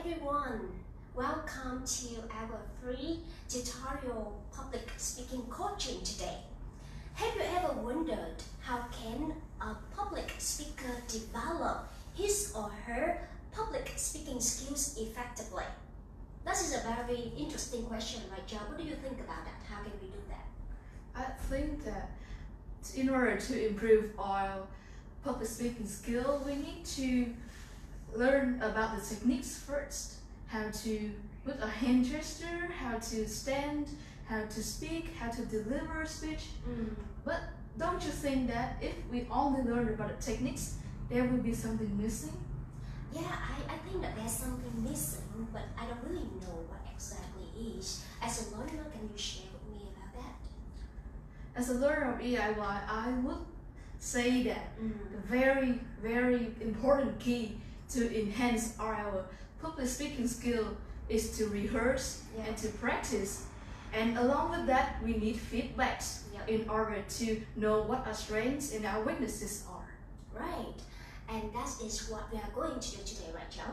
everyone, welcome to our free tutorial public speaking coaching today. Have you ever wondered how can a public speaker develop his or her public speaking skills effectively? That is a very interesting question, right, Joe? What do you think about that? How can we do that? I think that in order to improve our public speaking skill, we need to learn about the techniques first. How to put a hand gesture, how to stand, how to speak, how to deliver a speech. But don't you think that if we only learn about the techniques, there will be something missing? Yeah, I think that there's something missing, but I don't really know what exactly is. As a learner, can you share with me about that? As a learner of EIY, I would say that the very, very important key to enhance our public speaking skill is to rehearse and to practice. And along with that, we need feedbacks in order to know what our strengths and our weaknesses are. Right, and that is what we are going to do today, right, Joe?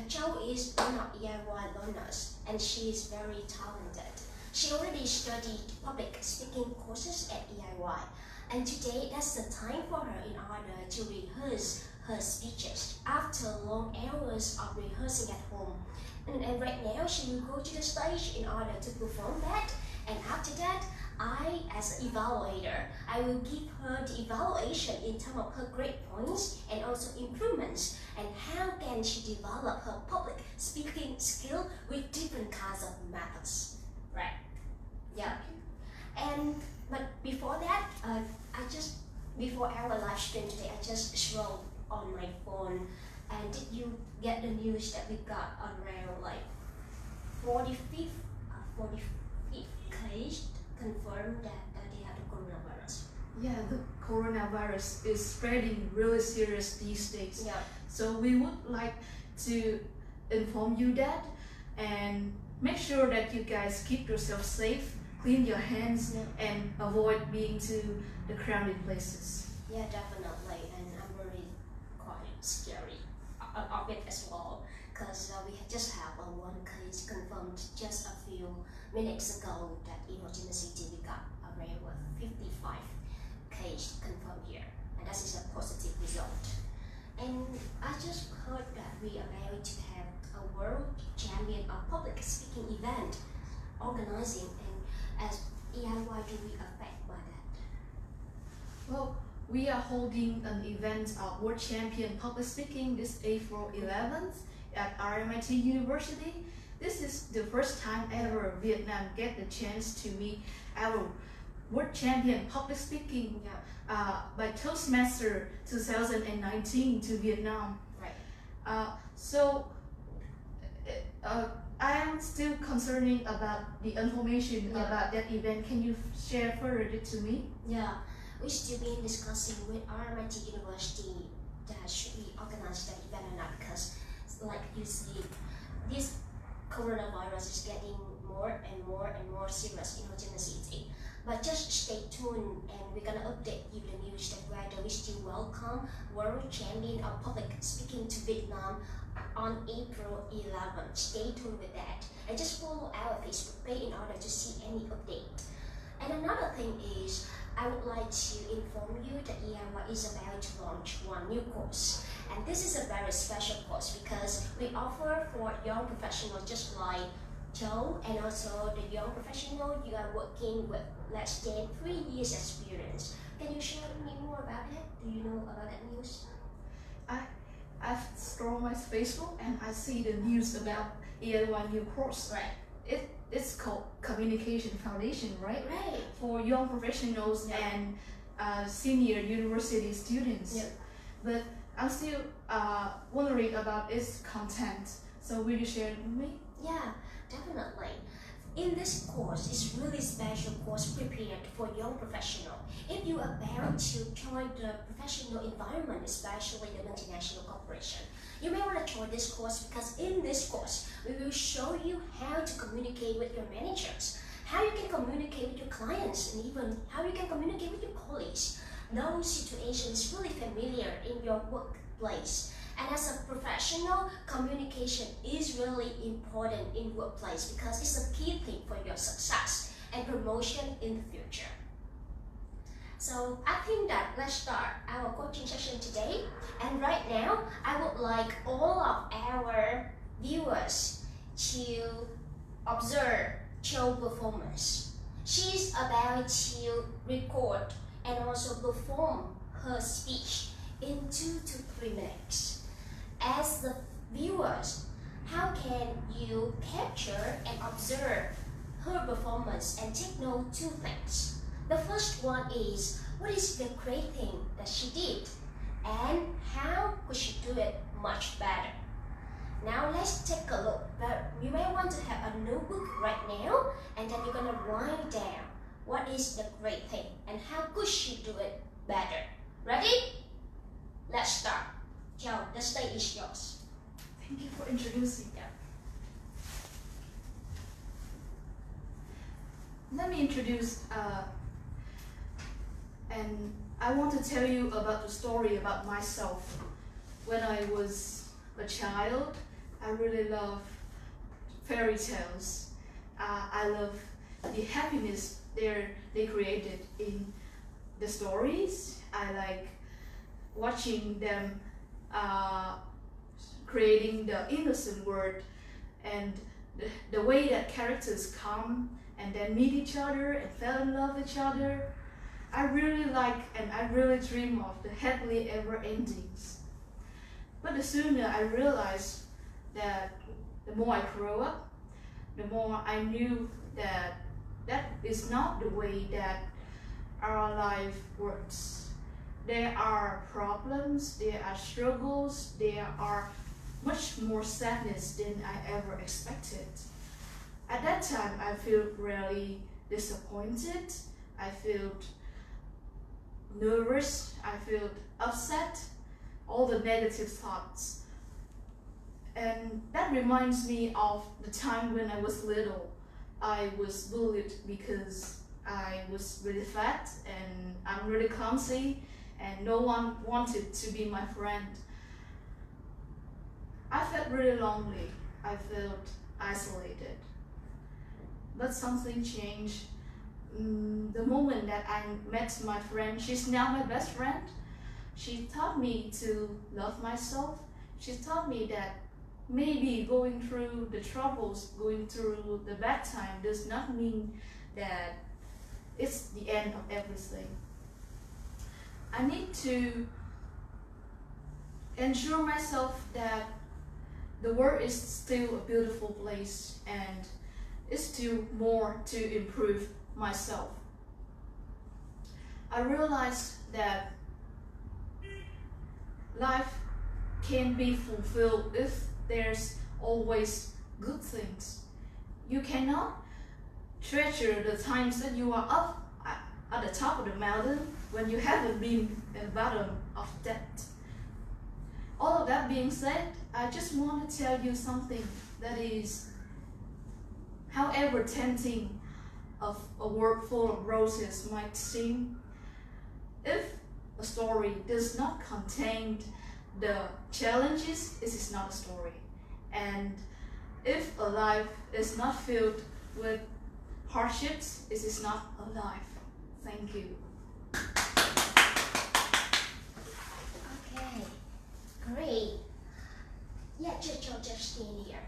Joe is one of EIY learners, and she is very talented. She already studied public speaking courses at EIY, and today that's the time for her in order to rehearse her speeches after long hours of rehearsing at home. And right now she will go to the stage in order to perform that, and after that I, as an evaluator, I will give her the evaluation in terms of her grade points and also improvements and how can she develop her public speaking skill with different kinds of methods. Right. Yeah. But before that, before our live stream today, I just scrolled on my phone, and did you get the news that we got around like 45th case confirmed that they have the coronavirus? Yeah, the coronavirus is spreading really serious these days. Yeah. So we would like to inform you that and make sure that you guys keep yourself safe, clean your hands, and avoid being to the crowded places. Yeah, definitely, and I'm really quite scary of it as well, because we just have one case confirmed just a few minutes ago that in Ho Chi Minh City we got around 55 cases confirmed here, and that is a positive result. And I just heard that we are going to have a world champion of public speaking event organizing, and as EIY do we affect by that? Well, we are holding an event of World Champion Public Speaking this April 11th at RMIT University. This is the first time ever Vietnam get the chance to meet our World Champion Public Speaking by Toastmaster 2019 to Vietnam. Right. I am still concerning about the information about that event. Can you share further to me? Yeah. We've still been discussing with RMIT University that should we organize that event or not, because like you see, this coronavirus is getting more and more serious in Ho Chi Minh City. But just stay tuned, and we're gonna update you the news that whether we still welcome World Champion of Public Speaking to Vietnam on April 11th. Stay tuned with that, and just follow our Facebook page in order to see any update. And another thing is, I would like to inform you that EIY is about to launch one new course. And this is a very special course because we offer for young professionals just like Joe, and also the young professional you are working with less than 3 years experience. Can you share with me more about it? Do you know about that news? I've scrolled my Facebook and I see the news about EIY new course. Right. It's called Communication Foundation, right? Right. For young professionals and senior university students. Yeah. But I'm still wondering about its content. So will you share it with me? Yeah, definitely. In this course, it's really special course prepared for young professional. If you are about to join the professional environment, especially the multinational corporation, you may want to join this course because in this course, we will show you how to communicate with your managers, how you can communicate with your clients, and even how you can communicate with your colleagues. Those situations really familiar in your workplace. And as a professional, communication is really important in workplace because it's a key thing for your success and promotion in the future. So I think that let's start our coaching session today. And right now, I would like all of our viewers to observe Jo's performance. She's about to record and also perform her speech in 2 to 3 minutes. As the viewers, how can you capture and observe her performance and take note 2 things? The first one is, what is the great thing that she did? And how could she do it much better? Now let's take a look. But you may want to have a notebook right now, and then you're gonna write down what is the great thing and how could she do it better. Ready? Let's start. Jo, the stage is yours. Thank you for introducing. Let me introduce, and I want to tell you about the story about myself. When I was a child, I really love fairy tales. I love the happiness they created in the stories. I like watching them creating the innocent world and the way that characters come and then meet each other and fell in love with each other. I really like and I really dream of the happily ever endings. But the sooner I realized that the more I grow up, the more I knew that that is not the way that our life works. There are problems, there are struggles, there are much more sadness than I ever expected. At that time, I felt really disappointed, I felt nervous, I felt upset, all the negative thoughts. And that reminds me of the time when I was little. I was bullied because I was really fat and I'm really clumsy and no one wanted to be my friend. I felt really lonely, I felt isolated. But something changed. The moment that I met my friend, she's now my best friend. She taught me to love myself. She taught me that maybe going through the troubles, going through the bad time does not mean that it's the end of everything. I need to ensure myself that the world is still a beautiful place and it's still more to improve myself. I realized that life can be fulfilled if there's always good things. You cannot treasure the times that you are up at the top of the mountain when you haven't been at the bottom of that. All of that being said, I just want to tell you something that is, however tempting of a world full of roses might seem, if a story does not contain the challenges, it is not a story. And if a life is not filled with hardships, it is not a life. Thank you. Okay, great. Yeah, just stay here.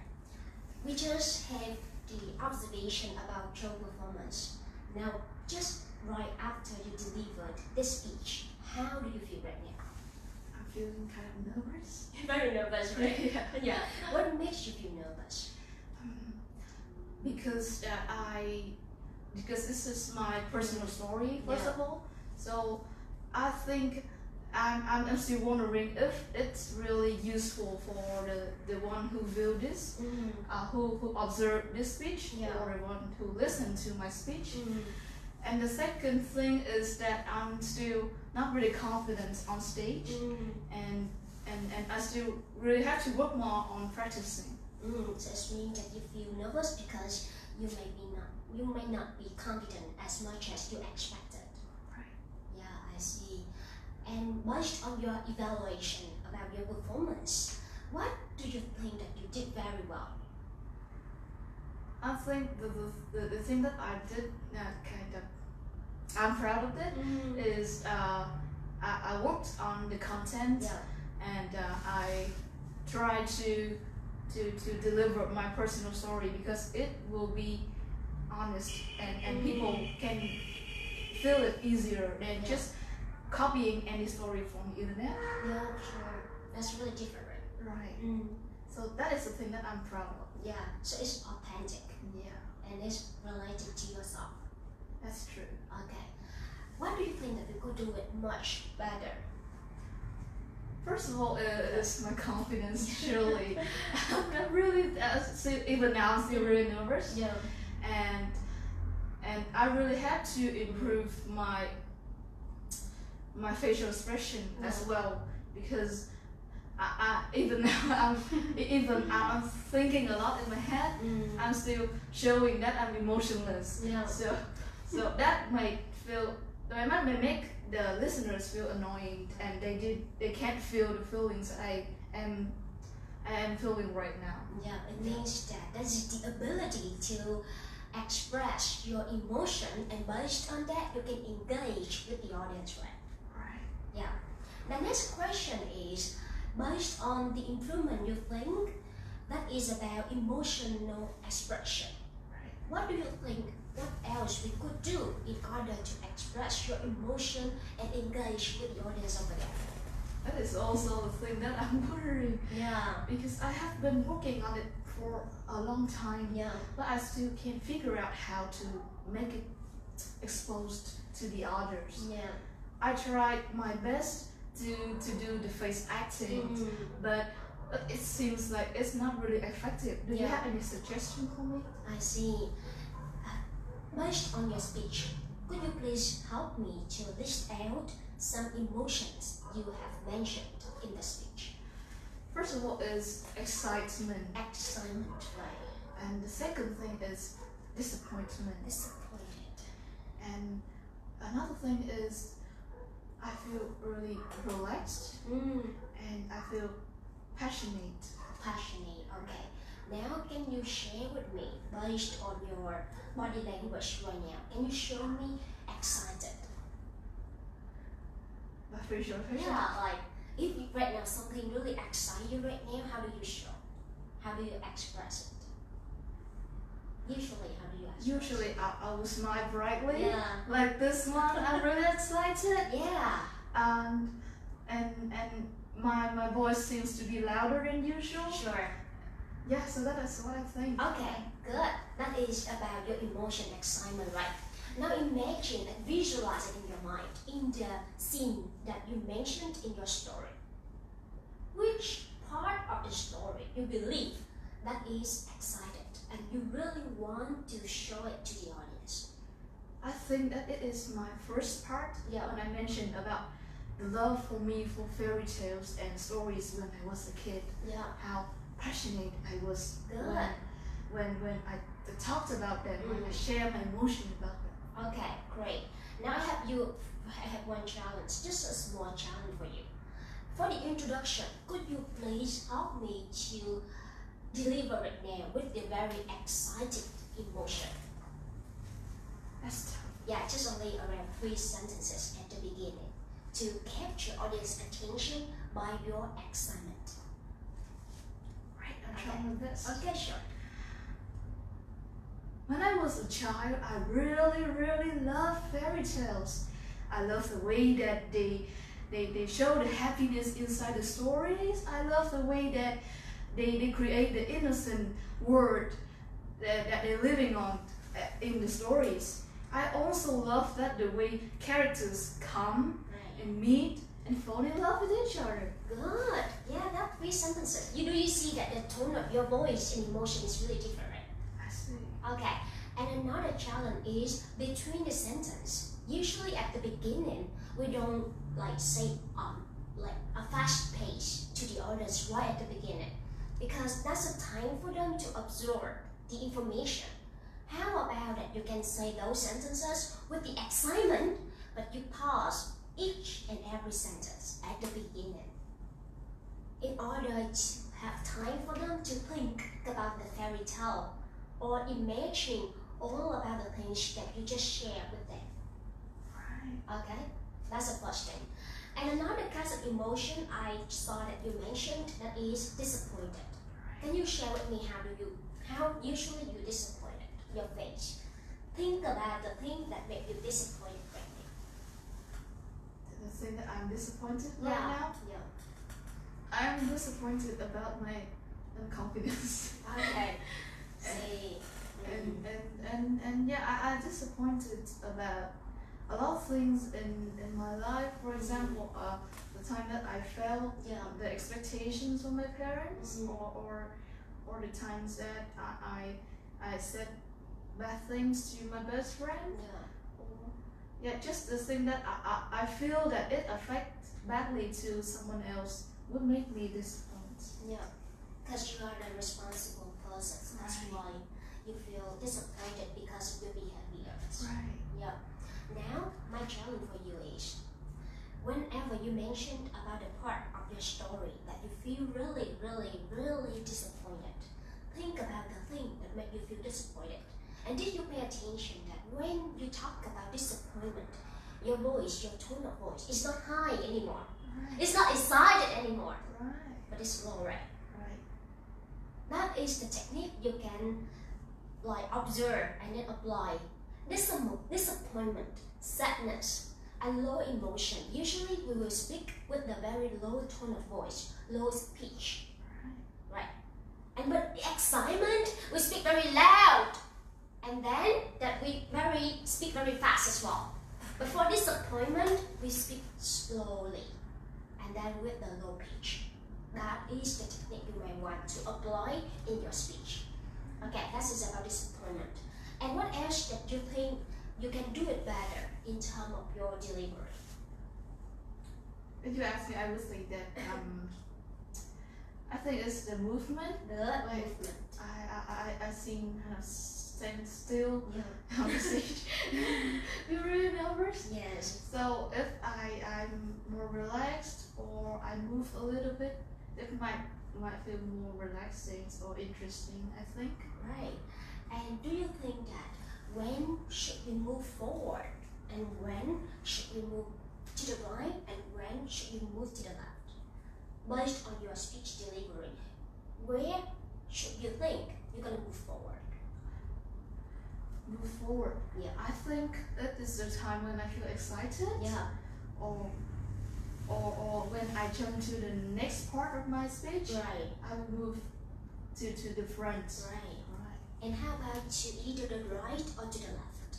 We just have the observation about Jo's performance. Now, just right after you delivered this speech, how do you feel right now? I'm feeling kind of nervous. Very nervous, right? Yeah. Yeah. What makes you feel nervous? Because this is my personal story, first of all. So I think I'm still wondering if it's really useful for the one who viewed this, who observed this speech, or the one who listened to my speech. And the second thing is that I'm still not really confident on stage, and I still really have to work more on practicing. So it means that you feel nervous because you may not be confident as much as you expected. Right. Yeah, I see. And based on your evaluation about your performance, think the thing that I did I'm proud of it is I worked on the content and I tried to deliver my personal story because it will be honest and people can feel it easier than just copying any story from the internet. Yeah, sure. That's really different, right? Right. So that is the thing that I'm proud of. Yeah, so it's authentic Yeah, and it's related to yourself. that's true. Okay. What do you think that we could do it much better? First of all, it's my confidence. Surely, I'm really even now I'm still really nervous, Yeah. and I really had to improve my facial expression as well because I even now I'm thinking a lot in my head. I'm still showing that I'm emotionless. Yeah. So that might make the listeners feel annoying and they can't feel the feelings I am feeling right now. Yeah, it means that that's the ability to express your emotion, and based on that, you can engage with the audience, right? Right. Yeah. The next question is, based on the improvement you think that is about emotional expression, Right. what do you think? What else we could do in order to express your emotion and engage with the audience over there? That is also the thing that I'm wondering Yeah. because I have been working on it for a long time, Yeah. but I still can't figure out how to make it exposed to the others. Yeah. I tried my best to do the face acting, but it seems like it's not really effective. Do you Yeah. have any suggestion for me? I see. Based on your speech, could you please help me to list out some emotions you have mentioned in the speech? First of all is excitement, Excitement, right? and the second thing is disappointment, Disappointed. and another thing is I feel really relaxed and I feel passionate. Passionate, okay. Now can you share with me, based on your body language right now, can you show me excited? My facial expression. Yeah, like if you, right now something really excites you right now, how do you show? How do you express it? Usually, how do you express Usually I will smile brightly, Yeah. like this one. I'm really excited, Yeah. and my voice seems to be louder than usual. Sure. Yeah, so that is what I think. Okay, good. That is about your emotion, excitement, right? Now imagine and visualize it in your mind, in the scene that you mentioned in your story. Which part of the story you believe that is excited and you really want to show it to the audience? I think that it is my first part Yeah. when I mentioned about the love for me for fairy tales and stories when I was a kid. Yeah. How passionate I was Good. when I talked about them, when I shared my emotion about them. Okay, great. Now I have one challenge, just a small challenge for you. For the introduction, could you please help me to deliver it now with the very excited emotion? That's tough. Yeah, just only around 3 sentences at the beginning to capture audience attention by your excitement. Right, I'm trying my best. Okay, sure. When I was a child, I really loved fairy tales. I love the way that they show the happiness inside the stories. I love the way that they create the innocent world that they're living on in the stories. I also love that the way characters come Right. and meet and fall in love with each other. Good. Yeah, that 3 sentences. You see that the tone of your voice and emotion is really different, right? I see. Okay. And another challenge is between the sentence. Usually at the beginning, we don't like say like a fast pace to the audience right at the beginning, because that's a time for them to absorb the information. How about that you can say those sentences with the excitement, but you pause each and every sentence at the beginning in order to have time for them to think about the fairy tale or imagine all about the things that you just share with them. Right. Okay, that's the first thing. And another kind of emotion I saw that you mentioned, that is disappointed. Can you share with me how usually you disappointed your face? Think about the thing that made you disappointed right The thing that I'm disappointed now. right now, Yeah. I'm disappointed about my confidence. Okay. See. And yeah, I'm disappointed about a lot of things in my life. For example, the time that I failed Yeah. the expectations of my parents, Mhm. or the times that I said bad things to my best friend. Yeah. Or, yeah, just the thing that I feel that it affects badly to someone else would make me disappointed. Yeah. Because you are the responsible person. That's Right. why you feel disappointed because of your behavior. Right. Yeah. Now, my challenge for you is, whenever you mentioned about the part of your story that you feel really, really, really disappointed, think about the thing that made you feel disappointed. And did you pay attention that when you talk about disappointment, your voice, your tone of voice is not high anymore. Right. It's not excited anymore, Right. but it's low, right? Right. That is the technique you can observe and then apply. Disappointment, sadness, and low emotion. Usually we will speak with a very low tone of voice, low pitch. Right. And with excitement, we speak very loud. And then that we speak very fast as well. But for disappointment, we speak slowly and then with the low pitch. That is the technique you may want to apply in your speech. Okay, that is about disappointment. And what else that you think you can do it better in terms of your delivery? If you ask me, I would say that I think it's the movement. The Like, movement. I seem kind of stand still Yeah. on the stage. You're really nervous. Yes. So if I'm more relaxed or I move a little bit, it might feel more relaxing or interesting, I think. Right. And do you think that when should we move forward and when should we move to the right and when should we move to the left? Based on your speech delivery, where should you think you're gonna move forward? Move forward. Yeah. I think that is the time when I feel excited. Yeah. Or when I jump to the next part of my speech, Right. I will move to the front. Right. Right. And how about to either the right or to the left?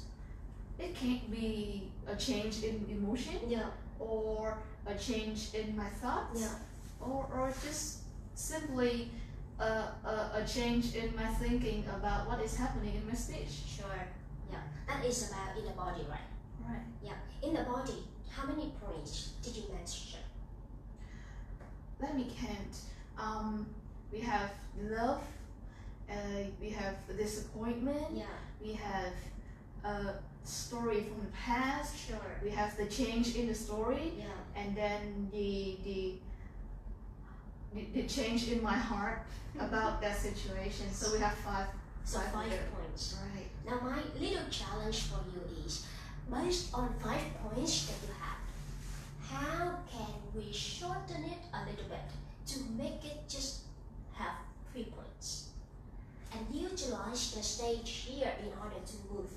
It can't be a change in emotion Yeah. or a change in my thoughts, Yeah. or just simply a change in my thinking about what is happening in my speech. Sure. Yeah. That is about in the body, right? Right. Yeah. In the body, how many points did you mention? Let me count. We have love, we have disappointment, Yeah. we have a story from the past, Sure. we have the change in the story, Yeah. and then the change in my heart about that situation. So we have five. So five there. points. Right. Now my little challenge for you is, based on 5 points that you have, how can we shorten it a little bit to make it just have 3 points? And utilize the stage here in order to move.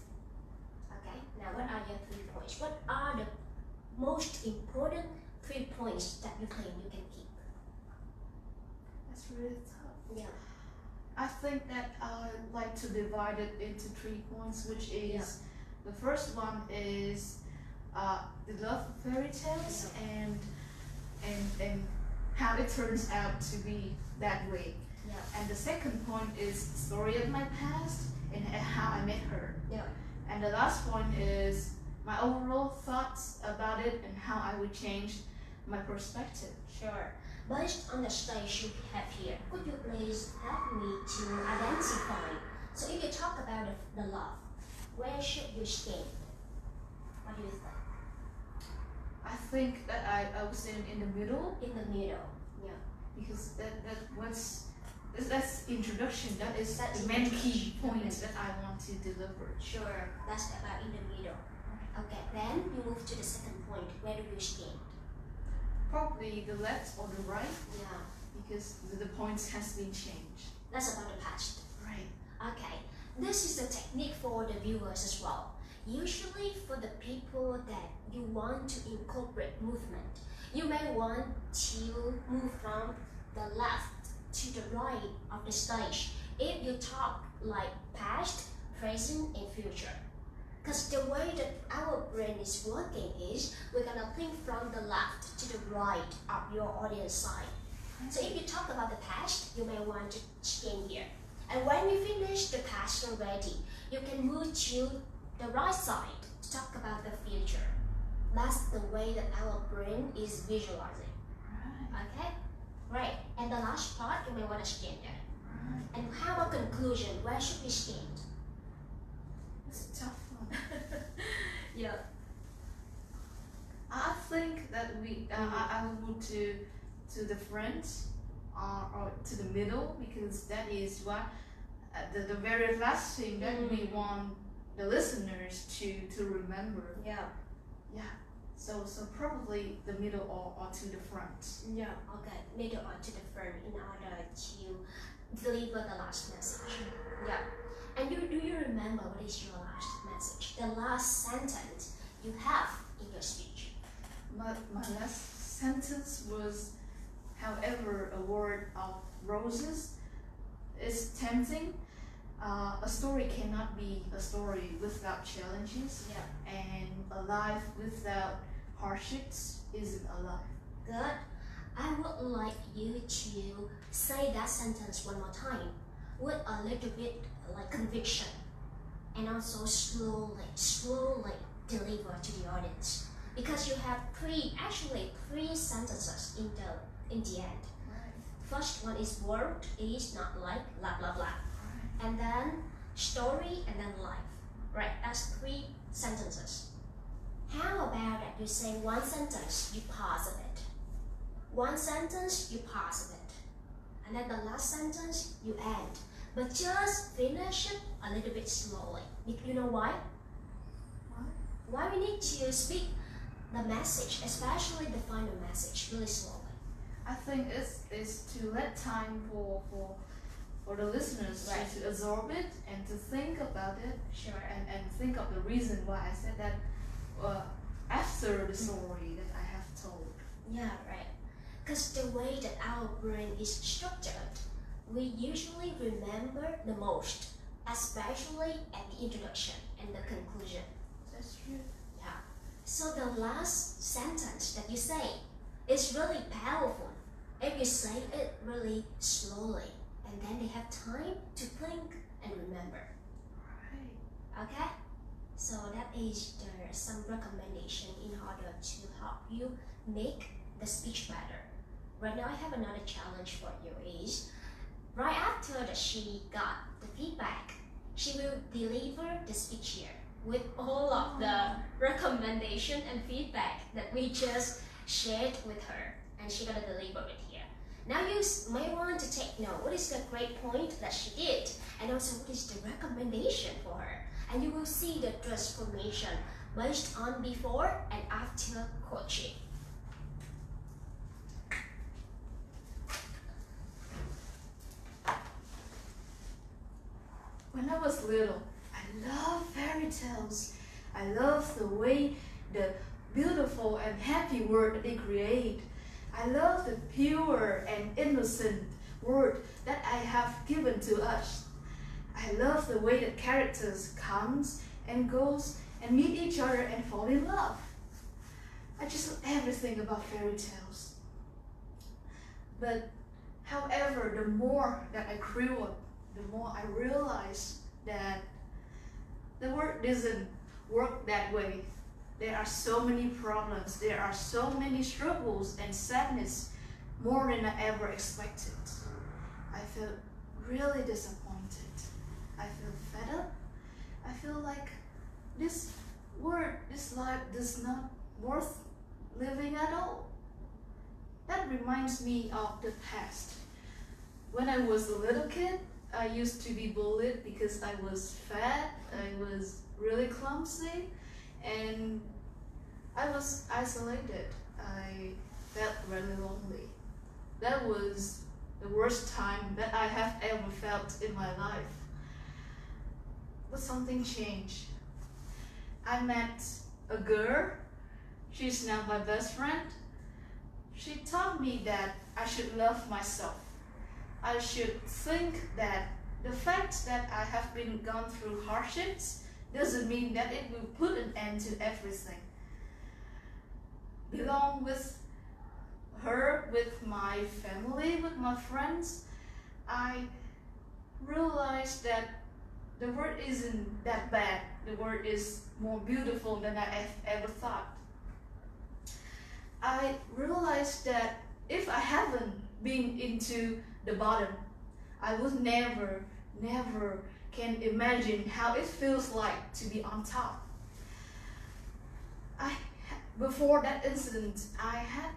Okay, now what are your 3 points? What are the most important 3 points that you think you can keep? That's really tough. Yeah. I think that I like to divide it into 3 points, which is the first one is the love of fairy tales and how it turns out to be that way. Yeah. And the second point is the story of my past and how I met her. Yeah. And the last point is my overall thoughts about it and how I would change my perspective. Sure. Based on the stage you have here, could you please help me to identify? So if you talk about the love, where should you stand? What do you think? I think that I would stand in the middle In the middle. Yeah. because That's introduction. That is That's the main key introduction. point that I want to deliver. Sure, that's about in the middle. Okay, then you move to the second point. Where do you stand? Probably the left or the right, Yeah, because the points has been changed. that's about the past. Right. Okay, this is a technique for the viewers as well. Usually for the people that you want to incorporate movement, you may want to move from the left to the right of the stage if you talk like past, present, and future. Because the way that our brain is working is we're gonna think from the left to the right of your audience side. So if you talk about the past, you may want to stand here. And when you finish the past already, you can move to the right side to talk about the future. That's the way that our brain is visualizing. Right. Okay? Right. And the last part, you may want to stand there. Right. And how about conclusion? Where should we stand? It's a tough one. Yeah. I think that I will move to the front or to the middle, because that is what the very last thing that we want the listeners to remember. Yeah. Yeah. So probably the middle or to the front. Yeah. Okay. Middle or to the front in order to deliver the last message. Yeah. And do you remember what is your last message? The last sentence you have in your speech. My last sentence was, however, a word of roses is tempting. A story cannot be a story without challenges, Yeah. and a life without hardships isn't a life. Good. I would like you to say that sentence one more time with a little bit like conviction, and also slowly deliver to the audience, because you have three sentences in the end. Right. First one is word is not like blah blah blah, Right. and then story, and then life. Right, that's three sentences. How about that you say one sentence, you pause a bit. One sentence, you pause a bit. And then the last sentence, you end. But just finish it a little bit slowly. You know why? What? Why we need to speak the message, especially the final message, really slowly. I think it's to let time for the listeners Right. to absorb it and to think about it, Sure. and think of the reason why I said that after the story that I have told. Yeah, right. Because the way that our brain is structured, we usually remember the most, especially at the introduction and the conclusion. That's true. Yeah. So the last sentence that you say is really powerful if you say it really slowly, and then they have time to think and remember. Right. Okay? So that is some recommendation in order to help you make the speech better. Right now I have another challenge for you is, right after that she got the feedback, she will deliver the speech here with all of the recommendation and feedback that we just shared with her, and she's gonna deliver it here. Now you may want to take note what is the great point that she did, and also what is the recommendation for her, and you will see the transformation based on before and after coaching. When I was little, I loved fairy tales. I loved the way the beautiful and happy world that they create. I love the pure and innocent word that I have given to us. I love the way that characters comes and goes and meet each other and fall in love. I just love everything about fairy tales. But however, the more that I grew up, the more I realized that the world doesn't work that way. There are so many problems, there are so many struggles and sadness, more than I ever expected. I feel really disappointed. I feel fed up. I feel like this world, this life is not worth living at all. That reminds me of the past, when I was a little kid, I used to be bullied because I was fat, I was really clumsy, and I was isolated. I felt really lonely. That was the worst time that I have ever felt in my life. But something changed. I met a girl. She's now my best friend. She taught me that I should love myself. I should think that the fact that I have been gone through hardships doesn't mean that it will put an end to everything. Belong with her, with my family, with my friends, I realized that the world isn't that bad. The world is more beautiful than I have ever thought. I realized that if I haven't been into the bottom, I would never can imagine how it feels like to be on top. Before that incident, I had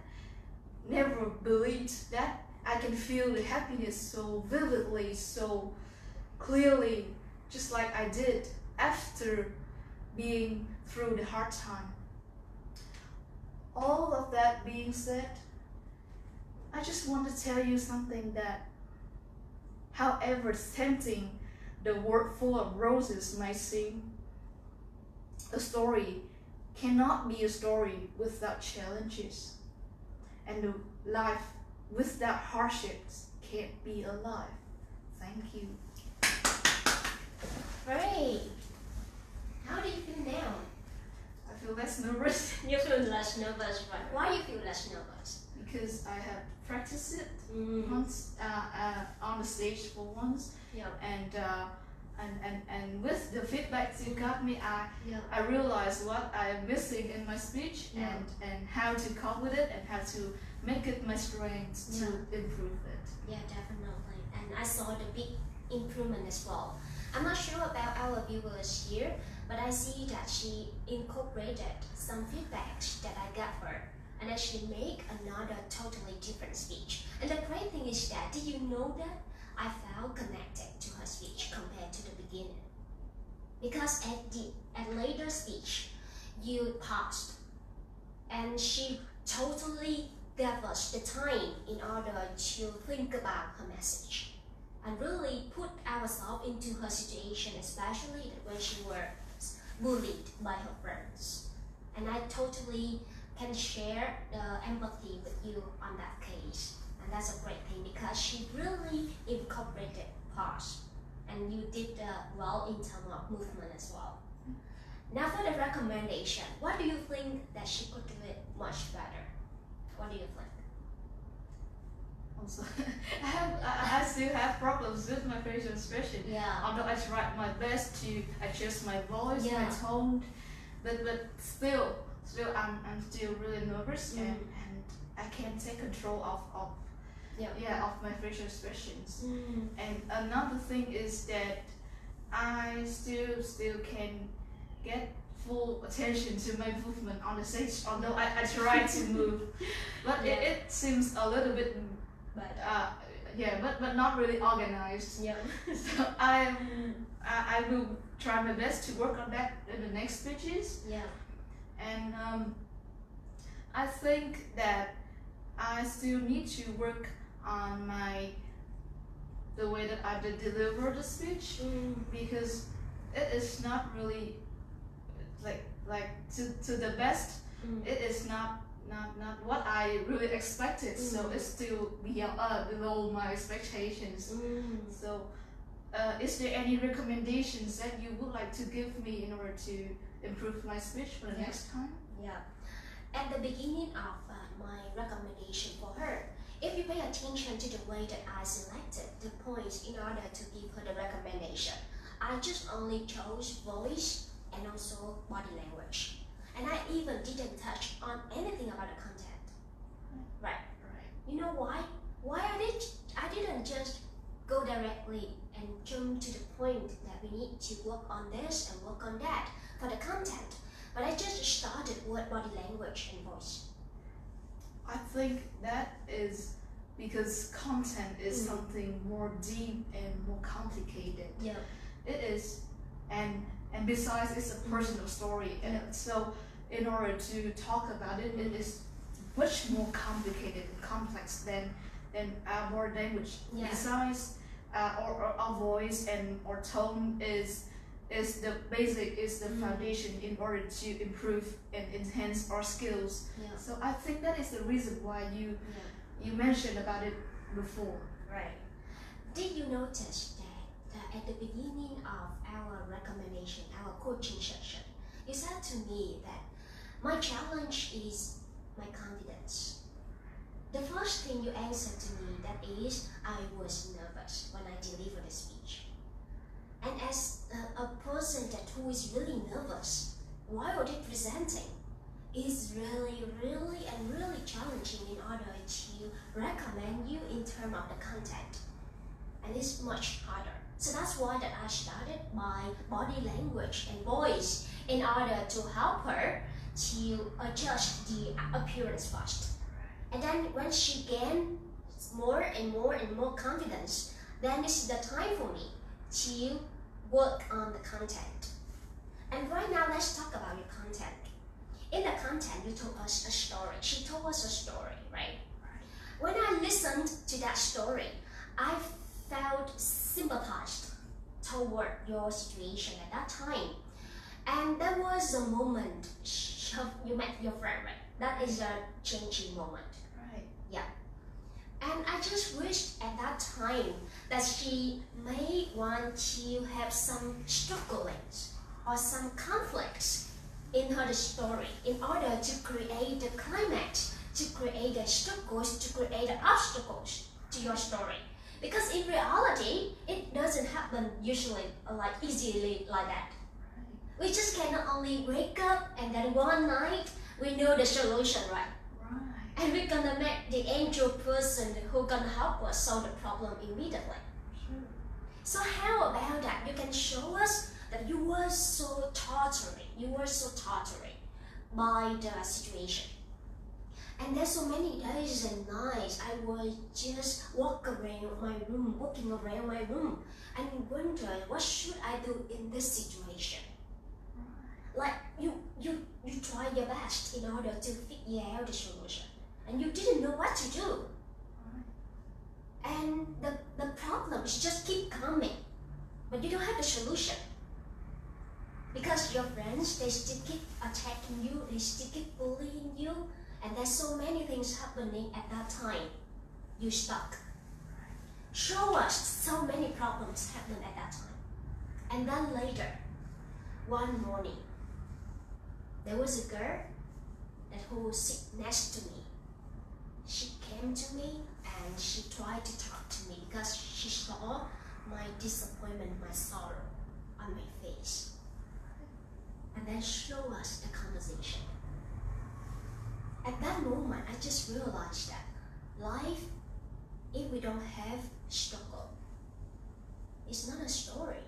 never believed that I can feel the happiness so vividly, so clearly, just like I did after being through the hard time. All of that being said, I just want to tell you something that however tempting the world full of roses might seem, a story cannot be a story without challenges. And a life without hardships can't be alive. Thank you. Great. How do you feel now? I feel less nervous You feel less nervous, right? Why you feel less nervous? because I have practiced it once on the stage for once, Yeah. and with the feedback you got me, I realized what I am missing in my speech, and how to cope with it and how to make it my strength to improve it. Yeah, definitely. And I saw the big improvement as well. I'm not sure about our viewers here, but I see that she incorporated some feedback that I got her, and then she make another totally different speech. And the great thing is that, did you know that I felt connected to her speech compared to the beginning? Because at later speech, you paused, and she totally gave us the time in order to think about her message and really put ourselves into her situation, especially when she was bullied by her friends. And I totally can share the empathy with you on that case. And that's a great thing because she really incorporated parts, and you did well in terms of movement as well. Now for the recommendation, what do you think that she could do it much better? What do you think? Also, I still have problems with my facial expression. Yeah. Although I tried my best to adjust my voice, my tone, but still I'm still really nervous, and I can't take control of my facial expressions. And another thing is that I still can get full attention to my movement on the stage, although I try to move, but it seems a little bit but not really organized. Yeah. So I will try my best to work on that in the next speeches. Yeah. And I think that I still need to work on the way that I deliver the speech, because it is not really like to the best. It is not what I really expected, so it's still below my expectations. So is there any recommendations that you would like to give me in order to improve my speech for the next time? Yeah. At the beginning of my recommendation for her, if you pay attention to the way that I selected the points in order to give her the recommendation, I just only chose voice and also body language. And I even didn't touch on anything about the content. Right. You know why? I didn't just go directly and jump to the point that we need to work on this and work on that for the content, but I just started with body language and voice. I think that is because content is something more deep and more complicated. Yeah. It is, and besides, it's a personal story, and so in order to talk about it, it is much more complicated and complex than our language. Yeah. Besides, our voice and our tone is the basic, is the foundation in order to improve and enhance our skills. Yeah. So I think that is the reason why you mentioned about it before. Right. Did you notice that at the beginning of our recommendation, our coaching session, you said to me that my challenge is my confidence. The first thing you answered to me that is I was nervous when I delivered the speech. And as a person who is really nervous while they presenting, is really challenging in order to recommend you in terms of the content. And it's much harder. So that's why that I started my body language and voice in order to help her to adjust the appearance first. And then when she gained more and more confidence, then this is the time for me to work on the content. And right now, let's talk about your content. In the content, you told us a story. She told us a story, right? When I listened to that story, I felt sympathized toward your situation at that time. And there was a moment you met your friend, right? That is a changing moment. Right. Yeah. And I just wished at that time that she may want to have some strugglings or some conflicts in her story in order to create the climax, to create the struggles, to create the obstacles to your story. Because in reality, it doesn't happen usually like easily like that. We just cannot only wake up and then one night we know the solution, right? And we're gonna make the angel person who gonna help us solve the problem immediately. Sure. So how about that? You can show us that you were so torturing by the situation. And there's so many days and nights I was just walking around my room and wonder what should I do in this situation. Like you try your best in order to figure out the solution, and you didn't know what to do. And the problems just keep coming, but you don't have the solution. Because your friends, they still keep attacking you, they still keep bullying you, and there's so many things happening at that time. You stuck. Show us so many problems happening at that time. And then later, one morning, there was a girl who sit next to me. She came to me and she tried to talk to me because she saw my disappointment, my sorrow on my face. And then show us the conversation. At that moment, I just realized that life, if we don't have struggle, it's not a story.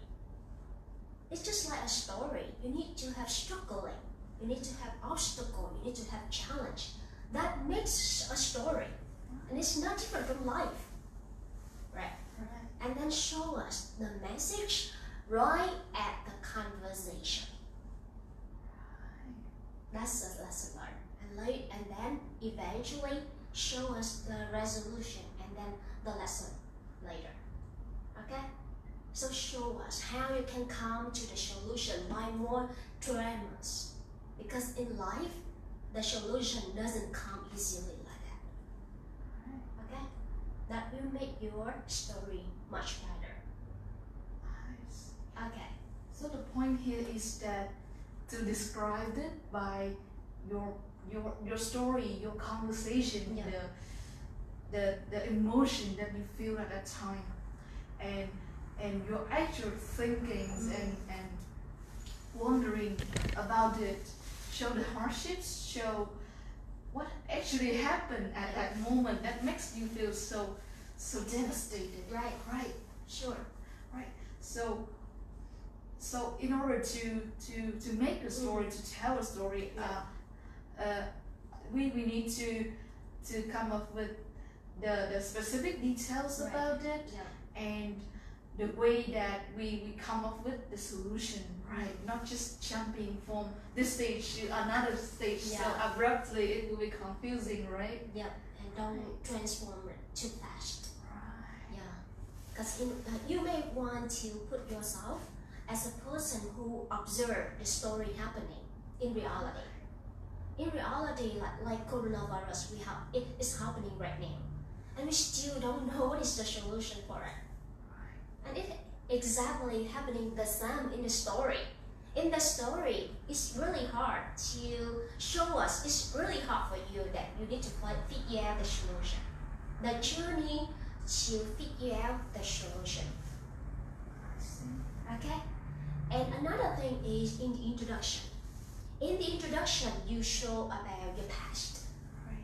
It's just like a story. You need to have struggling. You need to have obstacle. You need to have challenge. That makes a story. And it's not different from life. Right? And then show us the message right at the conversation. That's the lesson learned. And then eventually show us the resolution and then the lesson later. Okay? So show us how you can come to the solution by more dramas. Because in life, the solution doesn't come easily like that. Okay? That will make your story much better. Nice. Okay. So the point here is that to describe it by your story, your conversation, the emotion that you feel at that time, and your actual thinkings and wondering about it, show the hardships, show what actually happened at that moment that makes you feel so devastated. Right. Right. Sure. Right. So in order to make a story, to tell a story, we need to come up with the specific details Right. about it, Yeah. and the way that we come up with the solution, right? Not just jumping from this stage to another stage so Yeah. abruptly, it will be confusing, right? Yeah. And don't transform it too fast. Right. Yeah. Because you may want to put yourself as a person who observed the story happening in reality. In reality, like coronavirus, it is happening right now, and we still don't know what is the solution for it. And it exactly happening the same in the story. In the story, it's really hard to show us. It's really hard for you that you need to figure out the solution. The journey to figure out the solution. Okay. And another thing is in the introduction. In the introduction, you show about your past,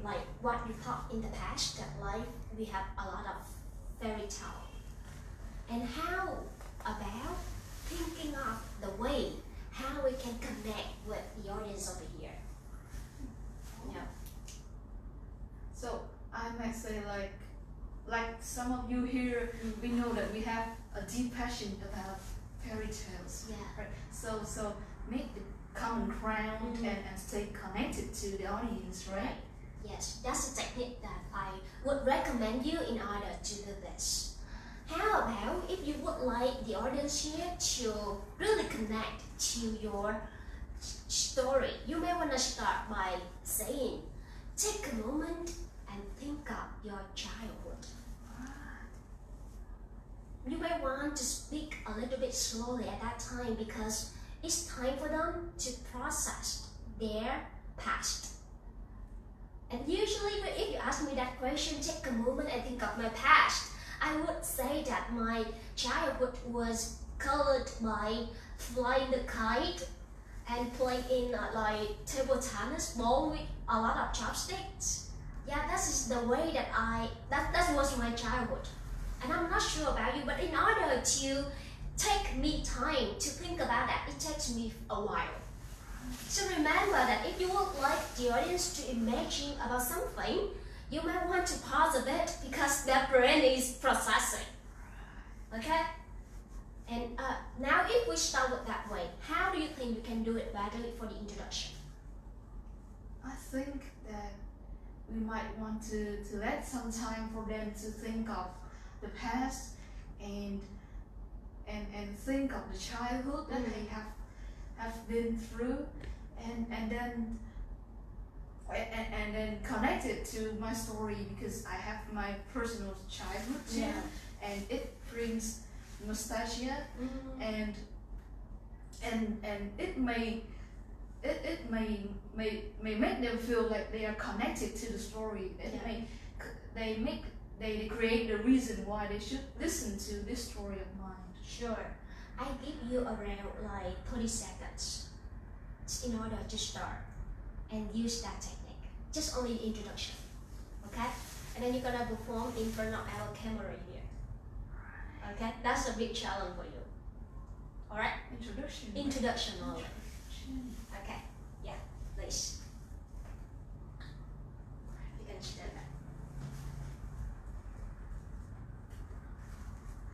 like what you thought in the past, that life we have a lot of fairy tale. And how about thinking of the way how we can connect with the audience over here. Yeah. So I might say like some of you here, we know that we have a deep passion about fairy tales. Yeah. Right. So make the common ground and stay connected to the audience, right? Yes, that's a technique that I would recommend you in order to do this. How about if you would like the audience here to really connect to your story, you may want to start by saying, take a moment and think of your childhood. You may want to speak a little bit slowly at that time because it's time for them to process their past. And usually if you ask me that question, take a moment and think of my past, I would say that my childhood was colored by flying the kite and playing in like table tennis ball with a lot of chopsticks. Yeah, that is the way that was my childhood. And I'm not sure about you, but in order to take me time to think about that, it takes me a while. So remember that if you would like the audience to imagine about something, you might want to pause a bit because their brain is processing. Okay? And now if we start with that way, how do you think you can do it better for the introduction? I think that we might want to let some time for them to think of the past and think of the childhood that they have been through, and then connect it to my story because I have my personal childhood too, and it brings nostalgia, and it may make them feel like they are connected to the story. They create the reason why they should listen to this story of mine. Sure. I give you around like 30 seconds in order to start and use that technique. Just only the introduction. Okay? And then you're gonna perform in front of our camera here. Okay? That's a big challenge for you. Alright? Introduction only. Okay. Yeah, please. You can stand that.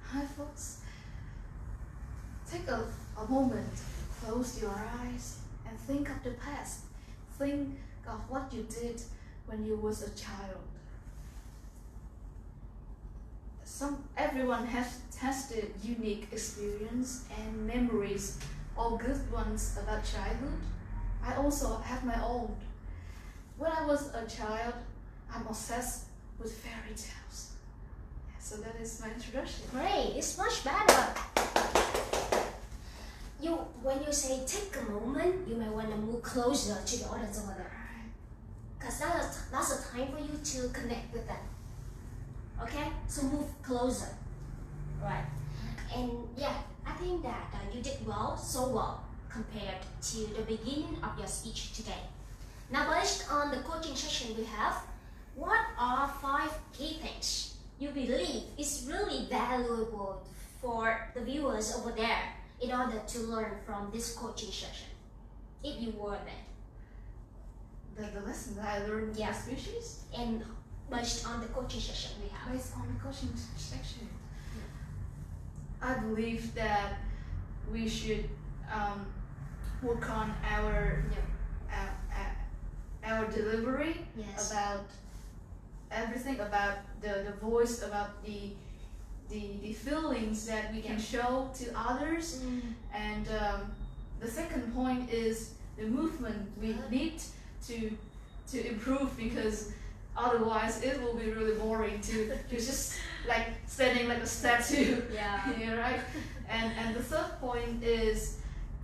Hi folks, take a moment, close your eyes and think of the past. Think of what you did when you was a child. Everyone has their unique experience and memories, all good ones about childhood. I also have my own. When I was a child, I'm obsessed with fairy tales. So that is my introduction. Great, it's much better. When you say take a moment, you may want to move closer to the audience over there. Because that's a time for you to connect with them. Okay? So move closer. Right. And yeah, I think that you did so well compared to the beginning of your speech today. Now, based on the coaching session we have, what are 5 key things you believe is really valuable for the viewers over there in order to learn from this coaching session, if you were there? The lesson that I learned in the speeches? And based on the coaching session we have? Based on the coaching section, I believe that we should work on our delivery, Yes. about everything, about the voice, about the feelings that we can show to others. And the second point is the movement we need to improve, because otherwise it will be really boring to just like standing like a statue. Yeah. Yeah, right. And the third point is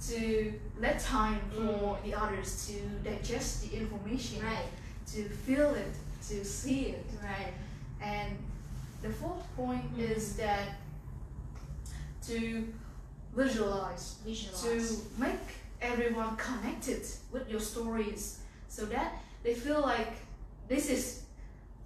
to let time for the others to digest the information, Right. to feel it, to see it. Right. And the fourth point is that to visualize, to make everyone connected with your stories, so that they feel like this is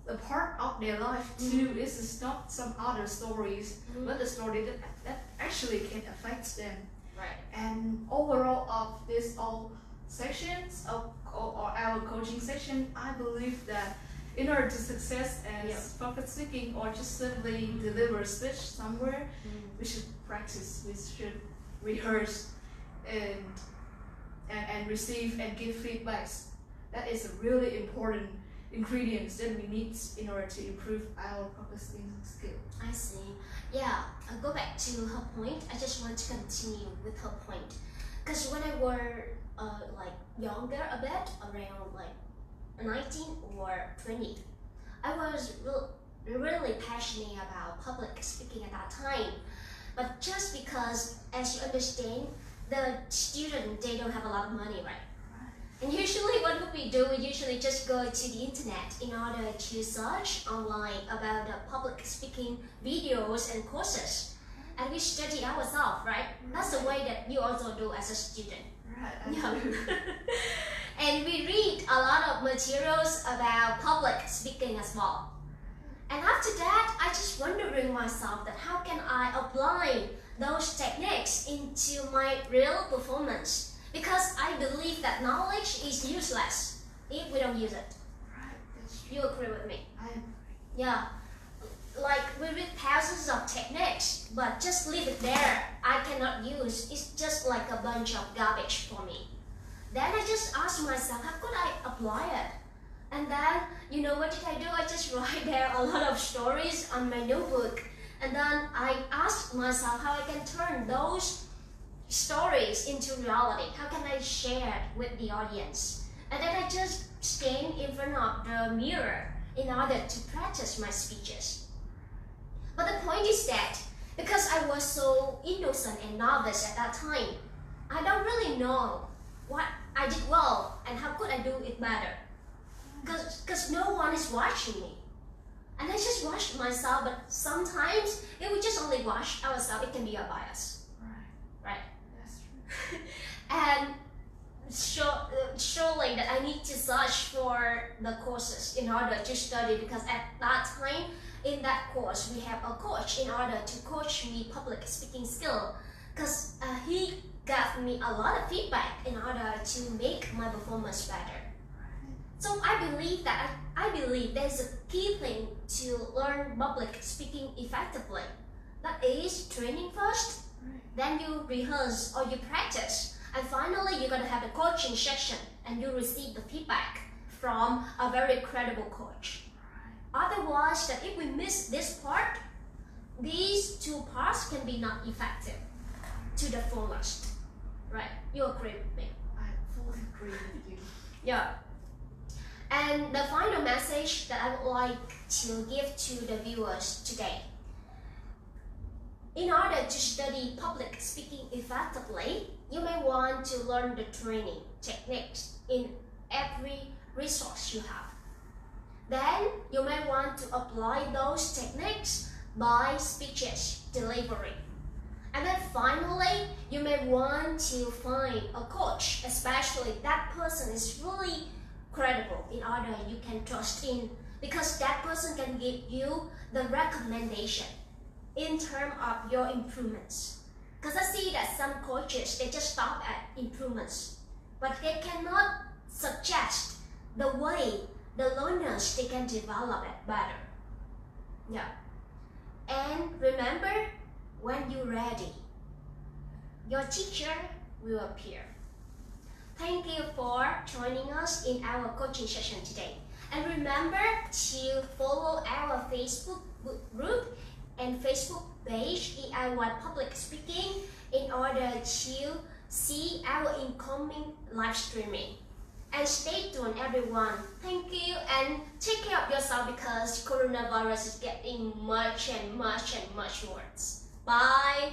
a part of their life too. This is not some other stories, but the story that actually can affect them. Right. And overall of this all sections of or our coaching section, I believe that in order to success as public speaking or just simply deliver a speech somewhere, we should practice, we should rehearse and receive and give feedbacks. That is a really important ingredients that we need in order to improve our public speaking skill. I see. Yeah, I'll go back to her point. I just want to continue with her point. Because when I were like younger a bit, around like 19 or 20, I was really passionate about public speaking at that time. But just because, as you understand, the student, they don't have a lot of money, right? And usually what we do, we usually just go to the internet in order to search online about the public speaking videos and courses. And we study ourselves, right? That's the way that you also do as a student. Right, Yeah. And we read a lot of materials about public speaking as well. And after that, I just wondering myself that how can I apply those techniques into my real performance? Because I believe that knowledge is useless if we don't use it. Right, that's true. You agree with me? I agree. Yeah. Like we read thousands of techniques, but just leave it there. I cannot use. It's just like a bunch of garbage for me. Then I just asked myself, how could I apply it? And then, you know what did I do? I just write there a lot of stories on my notebook. And then I asked myself how I can turn those stories into reality. How can I share it with the audience? And then I just stand in front of the mirror in order to practice my speeches. But the point is that because I was so innocent and novice at that time, I don't really know what I did well and how could I do it better. Because no one is watching me. And I just watched myself, but sometimes if we just only watch ourselves, it can be a bias. Right? That's true. And surely that I need to search for the courses in order to study, because at that time in that course we have a coach in order to coach me public speaking skill, because he gave me a lot of feedback in order to make my performance better. So I believe there's a key thing to learn public speaking effectively. That is training first, then you rehearse or you practice, and finally you're gonna have a coaching session and you receive the feedback from a very credible coach. Otherwise, that if we miss this part, these two parts can be not effective to the fullest. Right? You agree with me? I fully agree with you. Yeah. And the final message that I would like to give to the viewers today. In order to study public speaking effectively, you may want to learn the training techniques in every resource you have. Then you may want to apply those techniques by speeches delivery. And then finally, you may want to find a coach, especially that person is really credible in order you can trust in, because that person can give you the recommendation in terms of your improvements. Because I see that some coaches, they just stop at improvements, but they cannot suggest the way the learners, they can develop it better. Yeah. And remember, when you're ready, your teacher will appear. Thank you for joining us in our coaching session today. And remember to follow our Facebook group and Facebook page DIY Public Speaking in order to see our incoming live streaming. And stay tuned, everyone. Thank you, and take care of yourself because coronavirus is getting much worse. Bye.